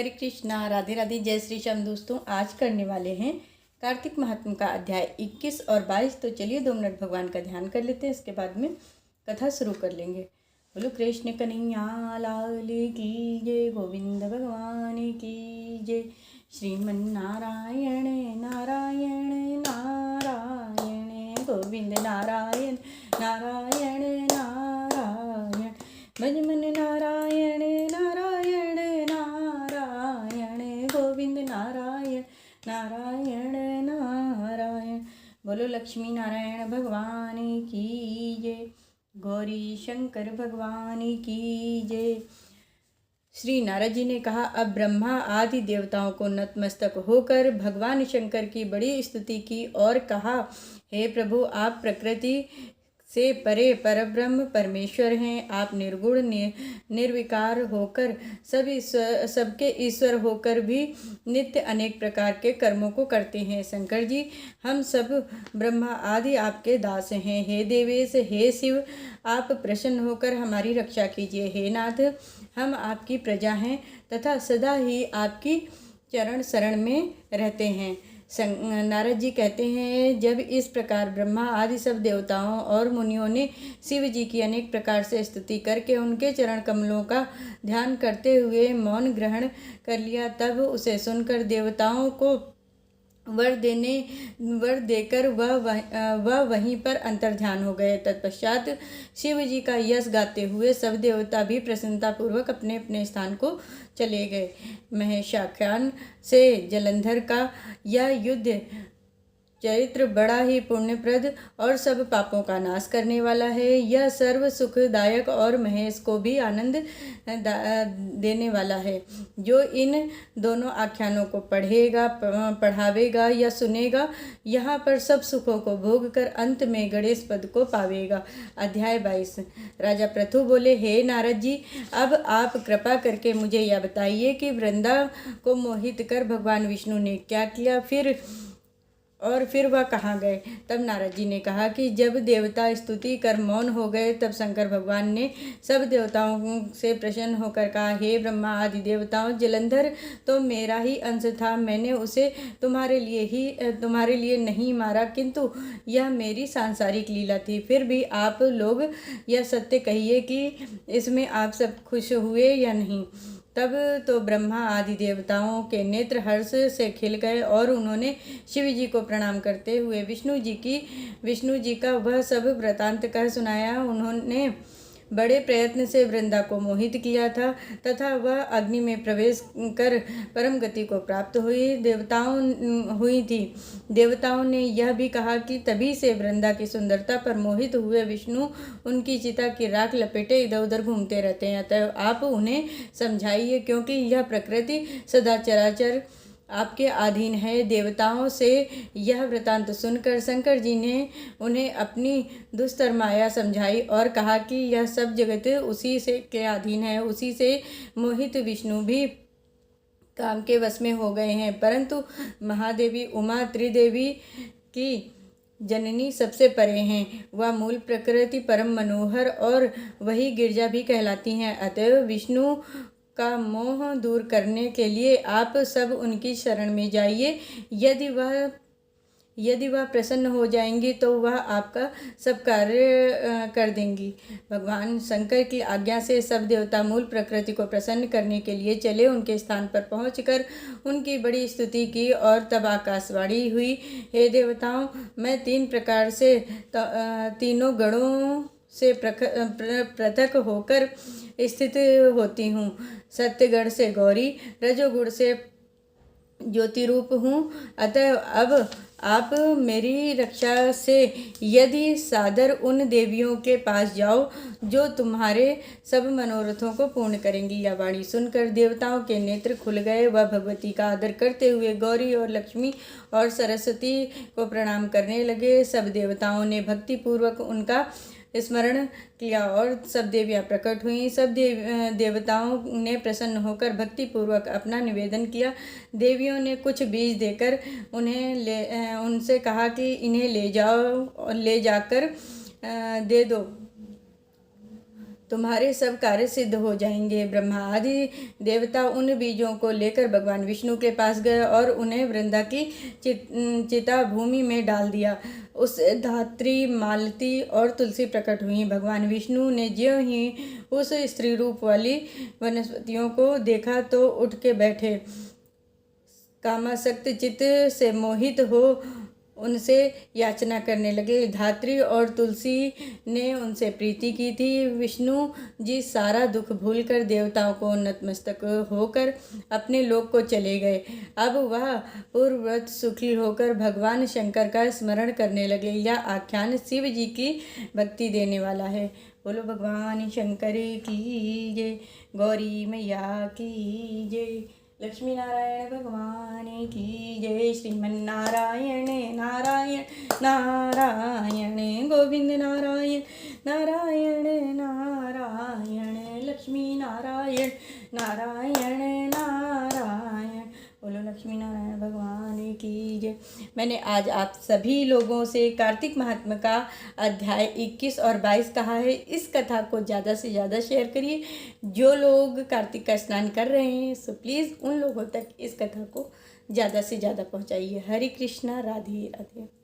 हरे कृष्णा, राधे राधे, जय श्री श्याम। दोस्तों, आज करने वाले हैं कार्तिक महात्म का अध्याय 21 और 22। तो चलिए 2 मिनट भगवान का ध्यान कर लेते हैं, इसके बाद में कथा शुरू कर लेंगे। बोलो कृष्ण कन्हैया लाल की जय, गोविंद भगवान की जय। श्रीमन नारायण नारायण नारायण, गोविंद नारायण नारायण नारायण, भज मन नारायण नारायण नारायण, गोविंद नारायण नारायण नारायण। बोलो लक्ष्मी नारायण भगवान की जय, गौरी शंकर भगवान की जय। श्री नारद जी ने कहा, अब ब्रह्मा आदि देवताओं को नतमस्तक होकर भगवान शंकर की बड़ी स्तुति की और कहा, हे प्रभु, आप प्रकृति से परे परब्रह्म परमेश्वर हैं। आप निर्गुण निर्विकार होकर सबके ईश्वर होकर भी नित्य अनेक प्रकार के कर्मों को करते हैं। शंकर जी, हम सब ब्रह्मा आदि आपके दास हैं। हे देवेश, हे शिव, आप प्रसन्न होकर हमारी रक्षा कीजिए। हे नाथ, हम आपकी प्रजा हैं तथा सदा ही आपकी चरण शरण में रहते हैं। नारद जी कहते हैं, जब इस प्रकार ब्रह्मा आदि सब देवताओं और मुनियों ने शिव जी की अनेक प्रकार से स्तुति करके उनके चरण कमलों का ध्यान करते हुए मौन ग्रहण कर लिया, तब उसे सुनकर देवताओं को वर देकर वह वहीं पर अंतर्ध्यान हो गए। तत्पश्चात शिव जी का यश गाते हुए सब देवता भी प्रसन्नतापूर्वक अपने अपने स्थान को चले गए। महेशाख्यान से जलंधर का यह युद्ध चरित्र बड़ा ही पुण्यप्रद और सब पापों का नाश करने वाला है। यह सर्व सुखदायक और महेश को भी आनंद देने वाला है। जो इन दोनों आख्यानों को पढ़ेगा, पढ़ावेगा या सुनेगा, यहाँ पर सब सुखों को भोग कर अंत में गणेश पद को पावेगा। अध्याय 22। राजा पृथु बोले, हे नारद जी, अब आप कृपा करके मुझे यह बताइए कि वृंदा को मोहित कर भगवान विष्णु ने क्या किया, फिर वह कहाँ गए। तब नारद जी ने कहा कि जब देवता स्तुति कर मौन हो गए, तब शंकर भगवान ने सब देवताओं से प्रसन्न होकर कहा, हे ब्रह्मा आदि देवताओं, जलंधर तो मेरा ही अंश था। मैंने उसे तुम्हारे लिए नहीं मारा, किंतु यह मेरी सांसारिक लीला थी। फिर भी आप लोग यह सत्य कहिए कि इसमें आप सब खुश हुए या नहीं। तब तो ब्रह्मा आदि देवताओं के नेत्र हर्ष से खिल गए और उन्होंने शिव जी को प्रणाम करते हुए विष्णु जी का वह सब वृतांत कह सुनाया। उन्होंने बड़े प्रयत्न से वृंदा को मोहित किया था तथा वह अग्नि में प्रवेश कर परम गति को प्राप्त हुई थी। देवताओं ने यह भी कहा कि तभी से वृंदा की सुंदरता पर मोहित हुए विष्णु उनकी चिता की राख लपेटे इधर उधर घूमते रहते हैं। अतः आप उन्हें समझाइए, क्योंकि यह प्रकृति सदा चराचर आपके अधीन है। देवताओं से यह वृतांत सुनकर शंकर जी ने उन्हें अपनी दुस्तर माया समझाई और कहा कि यह सब जगत उसी से के अधीन है। उसी से मोहित विष्णु भी काम के वश में हो गए हैं, परंतु महादेवी उमा त्रिदेवी की जननी सबसे परे हैं। वह मूल प्रकृति परम मनोहर और वही गिरजा भी कहलाती हैं। अतएव विष्णु का मोह दूर करने के लिए आप सब उनकी शरण में जाइए। यदि वह प्रसन्न हो जाएंगी तो वह आपका सब कार्य कर देंगी। भगवान शंकर की आज्ञा से सब देवता मूल प्रकृति को प्रसन्न करने के लिए चले। उनके स्थान पर पहुंचकर उनकी बड़ी स्तुति की और तब आकाशवाणी हुई, हे देवताओं, मैं 3 प्रकार से तीनों गणों से पृथक होकर स्थित होती हूँ। सत्यगण से गौरी, रजोगुण से ज्योति रूप हूँ। अतः अब आप मेरी रक्षा से यदि सादर उन देवियों के पास जाओ जो तुम्हारे सब मनोरथों को पूर्ण करेंगी। यह वाणी सुनकर देवताओं के नेत्र खुल गए। वह भगवती का आदर करते हुए गौरी और लक्ष्मी और सरस्वती को प्रणाम करने लगे। सब देवताओं ने भक्तिपूर्वक उनका स्मरण किया और सब देवियाँ प्रकट हुईं। सब देवताओं ने प्रसन्न होकर भक्तिपूर्वक अपना निवेदन किया। देवियों ने कुछ बीज देकर उनसे कहा कि इन्हें ले जाकर दे दो। तुम्हारे सब कार्य सिद्ध हो जाएंगे। ब्रह्मा आदि देवता उन बीजों को लेकर भगवान विष्णु के पास गए और उन्हें वृंदा की चिता भूमि में डाल दिया। उस धात्री, मालती और तुलसी प्रकट हुई। भगवान विष्णु ने ज्यों ही उस स्त्री रूप वाली वनस्पतियों को देखा तो उठ के बैठे। कामासक्त चित्त से मोहित हो उनसे याचना करने लगे। धात्री और तुलसी ने उनसे प्रीति की थी। विष्णु जी सारा दुख भूलकर देवताओं को नतमस्तक होकर अपने लोक को चले गए। अब वह पूर्ववत सुखी होकर भगवान शंकर का स्मरण करने लगे। यह आख्यान शिव जी की भक्ति देने वाला है। बोलो भगवान शंकर की जय, गौरी मैया की जय, लक्ष्मी नारायण भगवान की जय। श्रीमन्नारायण नारायण नारायण, गोविंद नारायण नारायण नारायण, लक्ष्मी नारायण नारायण नारायण। बोलो लक्ष्मी नारायण भगवान की जय। मैंने आज आप सभी लोगों से कार्तिक महात्म्य का अध्याय 21 और 22 कहा है। इस कथा को ज़्यादा से ज़्यादा शेयर करिए। जो लोग कार्तिक का स्नान कर रहे हैं सो प्लीज़ उन लोगों तक इस कथा को ज़्यादा से ज़्यादा पहुँचाइए। हरे कृष्णा, राधे राधे।